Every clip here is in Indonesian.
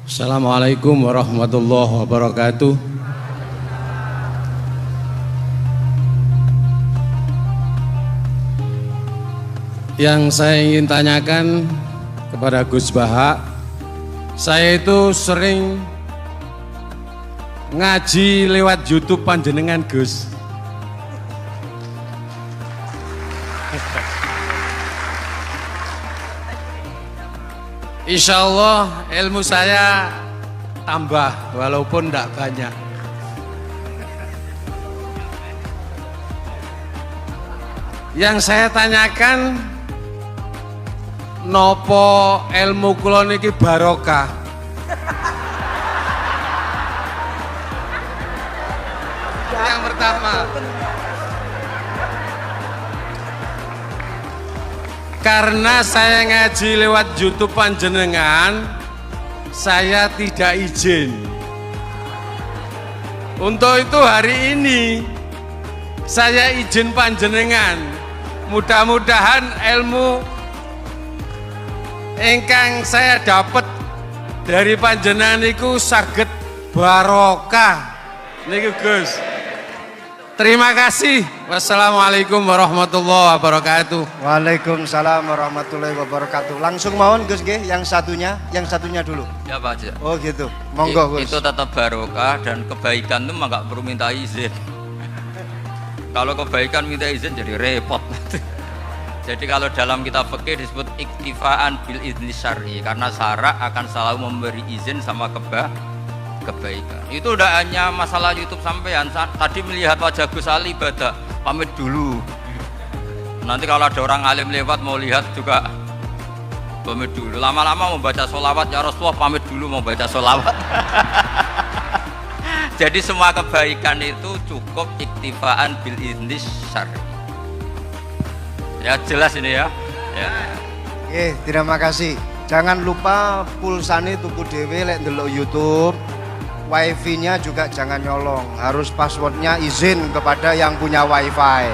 Assalamualaikum warahmatullahi wabarakatuh. Yang saya ingin tanyakan kepada Gus Baha, saya itu sering ngaji lewat YouTube panjenengan Gus. Insya Allah ilmu saya tambah walaupun tidak banyak. Yang saya tanyakan, nopo ilmu kula niki barokah? Yang pertama, karena saya ngaji lewat YouTube panjenengan, saya tidak izin. Untuk itu hari ini saya izin panjenengan. Mudah-mudahan ilmu ingkang saya dapat dari panjenengan niku saged barokah. Niku Gus. Terima kasih. Wassalamualaikum warahmatullahi wabarakatuh. Waalaikumsalam warahmatullahi wabarakatuh. Langsung mohon Gus nggih, yang satunya dulu. Ya Pak Haji. Oh gitu. Monggo Gus. Itu tetap barokah dan kebaikan itu mah nggak perlu minta izin. Kalau kebaikan minta izin jadi repot. Jadi kalau dalam kitab fikih disebut iktifaan bil izni syar'i, karena syarak akan selalu memberi izin sama kebaikan. Itu udah hanya masalah YouTube sampean. Tadi melihat wajah Gus Ali ibadah, pamit dulu. Nanti kalau ada orang alim lewat mau lihat juga pamit dulu. Lama-lama mau baca sholawat, ya Rasulullah pamit dulu mau baca sholawat. Jadi semua kebaikan itu cukup iktifaan bil izni syar'i. Ya jelas ini ya. Terima kasih. Jangan lupa pulsane tuku dhewe lek ndelok YouTube. Wifi-nya juga jangan nyolong. Harus passwordnya izin kepada yang punya wifi.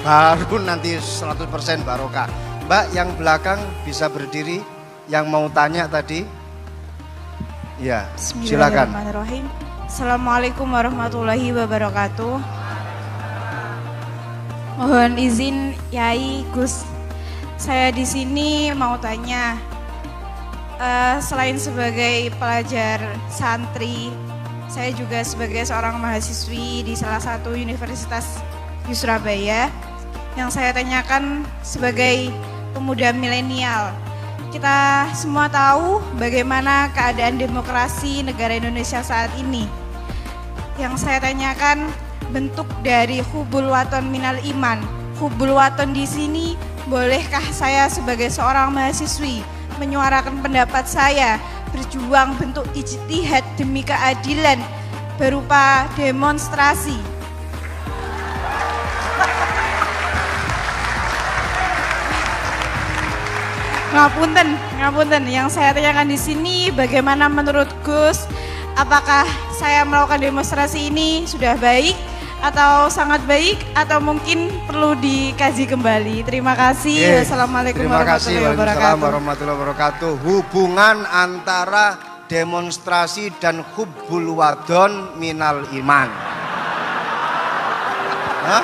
Baru nanti 100% barokah. Mbak yang belakang bisa berdiri. Yang mau tanya tadi. Ya, silakan. Bismillahirrahmanirrahim. Assalamualaikum warahmatullahi wabarakatuh. Mohon izin Yai Gus, saya di sini mau tanya, selain sebagai pelajar santri, saya juga sebagai seorang mahasiswi di salah satu universitas di Surabaya. Yang saya tanyakan sebagai pemuda milenial, kita semua tahu bagaimana keadaan demokrasi negara Indonesia saat ini. Yang saya tanyakan, bentuk dari hubul waton minal iman. Hubul waton di sini, bolehkah saya sebagai seorang mahasiswi menyuarakan pendapat saya, berjuang bentuk ijtihad demi keadilan berupa demonstrasi? Ngapunten, yang saya tanyakan di sini, bagaimana menurut Gus, apakah saya melakukan demonstrasi ini sudah baik atau sangat baik atau mungkin perlu dikaji kembali? Terima kasih. Wassalamualaikum warahmatullahi wabarakatuh. Hubungan antara demonstrasi dan hubbul wadon minal iman. Hah?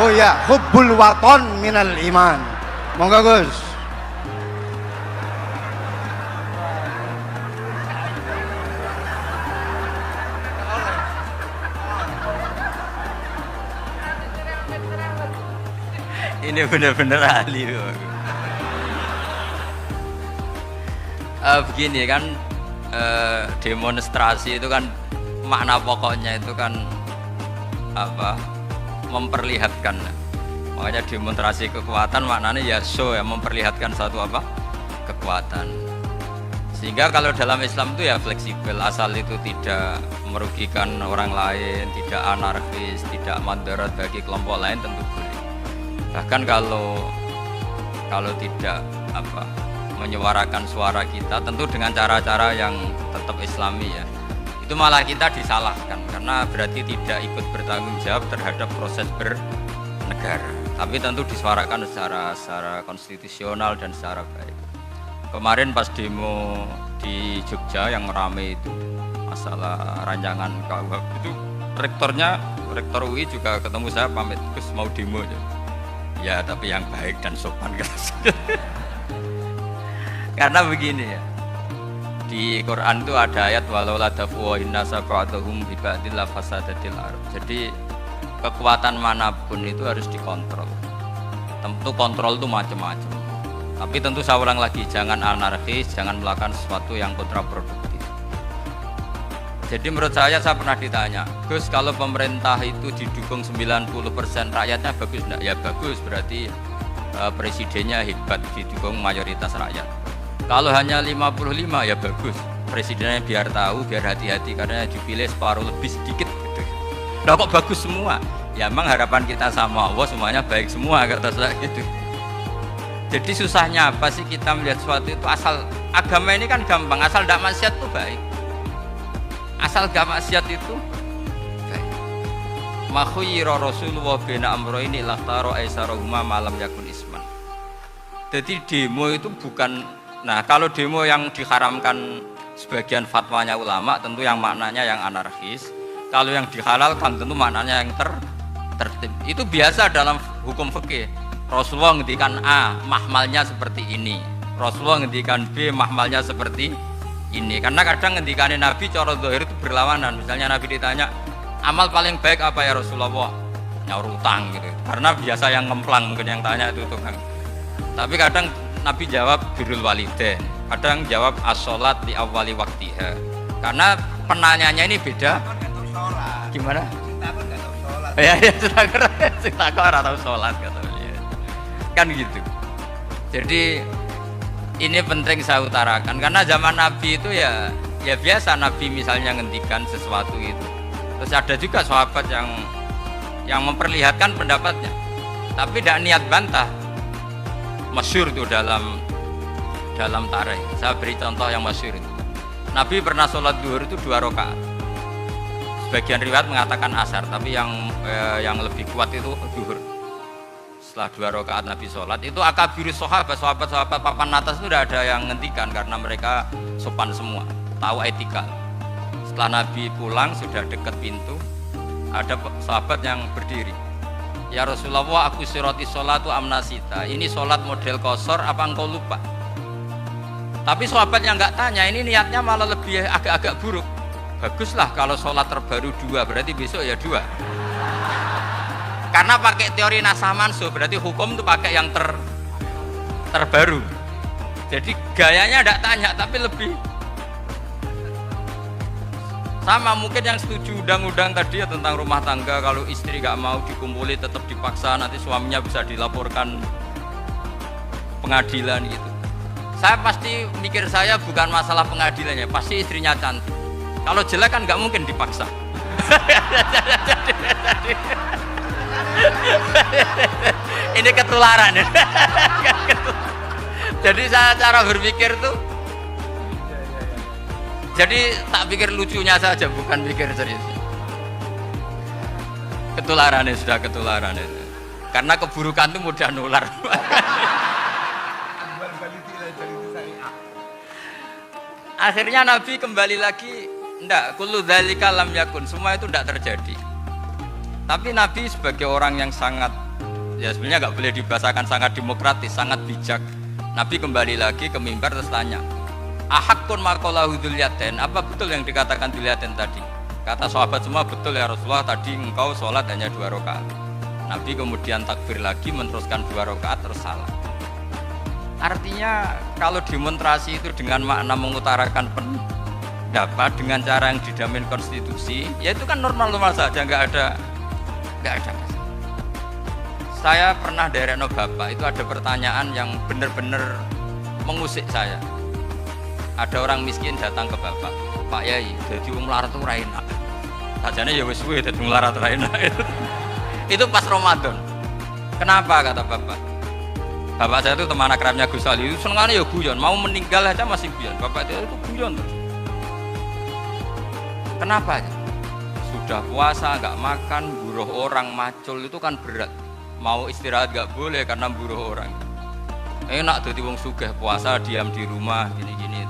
Oh ya, hubbul wadon minal iman. Monggo Gus. Ini benar-benar ahli. Begini kan, demonstrasi itu kan makna pokoknya itu kan apa? Memperlihatkan. Makanya demonstrasi kekuatan maknanya ya show, ya memperlihatkan satu apa? Kekuatan. Sehingga kalau dalam Islam itu ya fleksibel, asal itu tidak merugikan orang lain, tidak anarkis, tidak mandarat bagi kelompok lain tentu boleh. Bahkan kalau tidak apa menyuarakan suara kita tentu dengan cara-cara yang tetap Islami ya, itu malah kita disalahkan karena berarti tidak ikut bertanggung jawab terhadap proses bernegara. Tapi tentu disuarakan secara konstitusional dan secara baik. Kemarin pas demo di Jogja yang rame itu masalah rancangan KUHP itu rektor UI juga ketemu saya pamit Gus mau demo aja. Ya tapi yang baik dan sopan karena begini ya, di Quran itu ada ayat walau ladafu inna sab'atuhum bibadil lafasadatil ardh. Jadi kekuatan manapun itu harus dikontrol. Tentu kontrol itu macam-macam. Tapi tentu saya ulang lagi, jangan anarkis, jangan melakukan sesuatu yang kontraproduktif. Jadi menurut saya pernah ditanya, Gus kalau pemerintah itu didukung 90% rakyatnya bagus enggak? Ya bagus, berarti presidennya hebat, didukung mayoritas rakyat. Kalau hanya 55 ya bagus, presidennya biar tahu, biar hati-hati karena dipilih separuh lebih sedikit gitu. Nah kok bagus semua? Ya emang harapan kita sama Allah semuanya baik semua kata saya gitu. Jadi susahnya apa sih kita melihat sesuatu itu asal agama ini kan gampang, asal tidak maksiat itu baik. Asal gak maksiat itu baik. Makhuyira Rasulullah bina amroini laktaro aisarohuma malam yakun isman. Jadi demo itu bukan, nah kalau demo yang diharamkan sebagian fatwanya ulama tentu yang maknanya yang anarkis. Kalau yang dihalalkan tentu maknanya yang tertib. Itu biasa dalam hukum fikih. Rasulullah ngendikan A, mahmalnya seperti ini. Rasulullah ngendikan B, mahmalnya seperti ini. Karena kadang ngendikane Nabi cara zahir itu berlawanan. Misalnya Nabi ditanya, amal paling baik apa ya Rasulullah? Nyaur utang gitu. Karena biasa yang ngemplang mungkin yang tanya itu tukang. Tapi kadang Nabi jawab birrul walidain. Kadang jawab as-sholat di awali waktiha. Karena penanyanya ini beda. Gimana? Ya, kita kok ora tahu sholat kata beliau. Kan gitu. Jadi ini penting saya utarakan karena zaman Nabi itu ya biasa Nabi misalnya ngendikan sesuatu itu. Terus ada juga sahabat yang memperlihatkan pendapatnya. Tapi tidak niat bantah. Masyhur itu dalam tarikh. Saya beri contoh yang masyhur itu. Nabi pernah sholat duhur itu 2 rakaat. Sebagian riwayat mengatakan asar, tapi yang lebih kuat itu duhur. Setelah 2 rakaat Nabi sholat itu akabirus sahabat papan atas itu tidak ada yang ngentikan karena mereka sopan semua, tahu etika. Setelah Nabi pulang sudah dekat pintu, ada sahabat yang berdiri. Ya Rasulullah, aku siroti sholatu amnasita. Ini sholat model kosor apa engkau lupa? Tapi sahabat yang nggak tanya ini niatnya malah lebih agak-agak buruk. Baguslah kalau sholat terbaru 2, berarti besok ya 2. Karena pakai teori nasah mansuh, berarti hukum itu pakai yang terbaru. Jadi gayanya tidak tanya, tapi lebih sama mungkin yang setuju undang-undang tadi ya tentang rumah tangga. Kalau istri nggak mau dikumpuli tetap dipaksa, nanti suaminya bisa dilaporkan pengadilan gitu. Saya pasti mikir saya bukan masalah pengadilannya, pasti istrinya cantik. Kalau jelek kan nggak mungkin dipaksa. Ini ketularan. Jadi saya cara berpikir tuh, jadi tak pikir lucunya saja, bukan pikir serius. Ketularan sudah ketularan itu. Karena keburukan itu mudah nular. Akhirnya Nabi kembali lagi. Enggak, kullu dzalika lam yakun, semua itu enggak terjadi. Tapi Nabi sebagai orang yang sangat, ya sebenarnya enggak boleh dibahasakan sangat demokratis, sangat bijak. Nabi kembali lagi ke mimbar terus tanya, ahakun maqalahu dzulyaten, apa betul yang dikatakan dzulyaten tadi? Kata sahabat semua betul ya Rasulullah, tadi engkau sholat hanya 2 rakaat. Nabi kemudian takbir lagi meneruskan 2 rakaat terus salam. Artinya kalau demonstrasi itu dengan makna mengutarakan pendapat dengan cara yang dijamin konstitusi, ya itu kan normal-normal saja, nggak ada masalah. Saya pernah dereno bapak, itu ada pertanyaan yang benar-benar mengusik saya. Ada orang miskin datang ke bapak, Pak Yai, jadi wong melarat itu ra enak. Sajane ya wis suwe dadi wong melarat ra enak. Itu pas Ramadan. Kenapa kata bapak? Bapak saya itu teman akrabnya Gus Ali, itu senengannya ya guyon, mau meninggal aja masih guyon. Bapak dia itu guyon terus. Kenapa? Sudah puasa nggak makan, buruh orang macul itu kan berat. mau istirahat gak boleh karena buruh orang. Enak tuh wong sugih puasa diam di rumah gini-gini.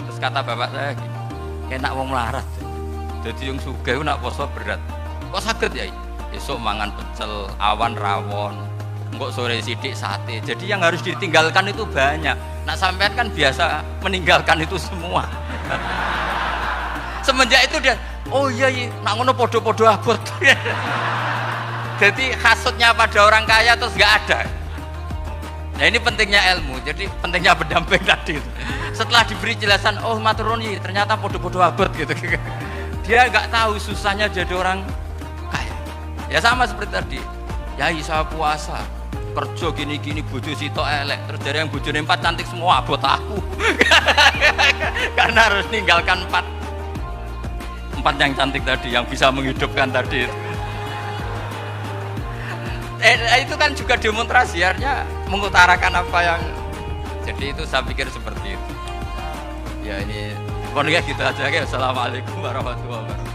Terus kata bapak saya gini, enak wong melarat. Jadi wong sugih nak puasa berat. Kok sakit ya? Besok mangan pecel, awan rawon, engkok sore sidik sate. Jadi yang harus ditinggalkan itu banyak. Nak sampean kan biasa meninggalkan itu semua. Semenjak itu dia, oh iya, nak ngono podo-podo abot. Jadi hasutnya pada orang kaya terus nggak ada. Nah ini pentingnya ilmu, jadi pentingnya pendamping tadi. Setelah diberi jelasan, oh maturuni ternyata podo-podo abot gitu. Dia nggak tahu susahnya jadi orang kaya. Ya sama seperti tadi, ya saya puasa, kerja gini-gini, bojo sitok elek, terus dari yang bojone 4 cantik semua abot aku. Karena harus ninggalkan 4 yang cantik tadi, yang bisa menghidupkan tadi itu. Itu kan juga demonstrasi, artinya mengutarakan apa yang, jadi itu saya pikir seperti itu. Ya ini pokoknya gitu aja ya. Assalamualaikum warahmatullahi wabarakatuh.